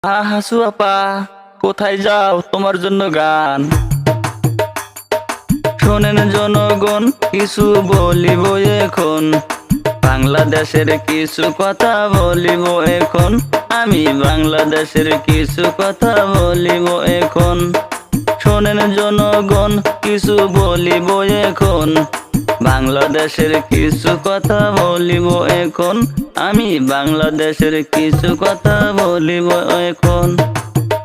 হাসু আপা, কোথায় যাও? তোমার জন্য গান। শোনেন জনগণ, কিছু বলিব এখন। বাংলাদেশের কিছু কথা বলিব এখন। আমি বাংলাদেশের কিছু কথা বলিব এখন। শোনেন জনগণ, কিছু বলিব এখন। বাংলাদেশের কিছু কথা বলিব এখন। আমি বাংলাদেশের কিছু কথা বলিব এখন।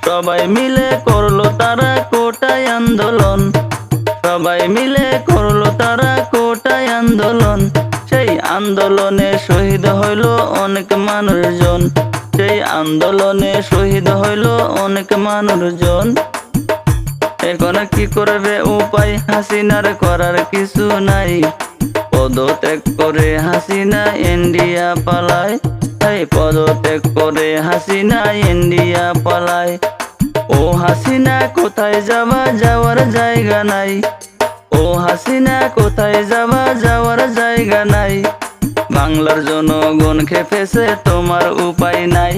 সবাই মিলে করলো তারা কোটাই আন্দোলন। সবাই মিলে করলো তারা কোটাই আন্দোলন। সেই আন্দোলনে শহীদ হইল অনেক মানুষজন। সেই আন্দোলনে শহীদ হইল অনেক মানুষজন। এখন কি করবে উপায়? হাসিনার করার কিছু নাই। পদত্যাগ করে হাসিনা ইন্ডিয়া পালায়। পদত্যাগ করে হাসিনা ইন্ডিয়া পালায়। ও হাসিনা কোথায় যাবা? যাওয়ার জায়গা নাই। ও হাসিনা কোথায় যাবা? যাওয়ার জায়গা নাই। বাংলার জনগণ খেপেছে, তোমার উপায় নাই।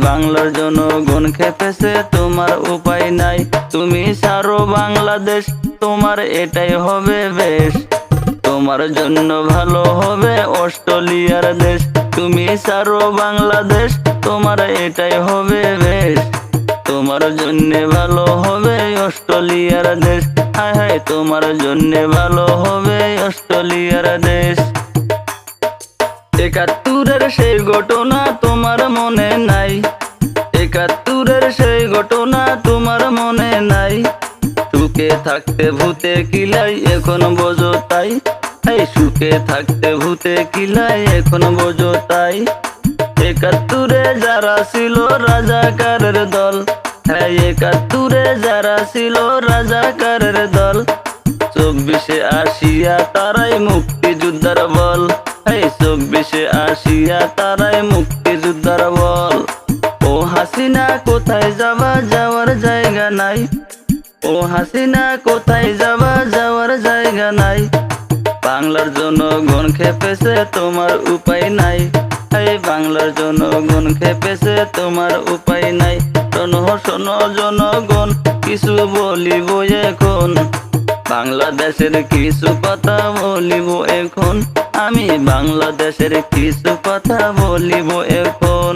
বাংলার জনগণ খেপেছে, তোমার উপায় নাই। তুমি সারো বাংলাদেশ, তোমার এটাই হবে বেশ। তোমার জন্য ভালো হবে অস্ট্রেলিয়ার দেশ। তুমি সারো বাংলাদেশ, তোমার এটাই হবে বেশ। তোমার জন্য ভালো হবে অস্ট্রেলিয়ার দেশ। হায় হায়, তোমার জন্য ভালো হবে অস্ট্রেলিয়ার দেশ। ৭১-এর সেই ঘটনা তোমার মনে নাই। ৭১-এর সেই ঘটনা তোমার মনে নাই। সুখে থাকতে ভূতে কিলাই, এখন বোঝো তাই। সুখে থাকতে ভূতে কিলাই, এখন বোঝো তাই। ৭১-এ যারা ছিল রাজাকারের দল। ৭১-এ যারা ছিল রাজাকারের দল। ২৪-এ আসিয়া তারাই মুক্তিযোদ্ধার বল। ২৪-এ আসিয়া তারাই মুক্তিযোদ্ধার বল। ও হাসিনা কোথায় যাবা? যাওয়ার জায়গা নাই। ও হাসিনা কোথায় যাবা? যাওয়ার জায়গা নাই। বাংলার জনগণ খেপেছে, তোমার উপায় নাই। বাংলার জনগণ খেপেছে, তোমার উপায় নাই। শোনো শোনো জনগণ, কিছু বলিব এখন। বাংলাদেশের কিছু কথা বলিব এখন। আমি বাংলাদেশের কিছু কথা বলিব এখন।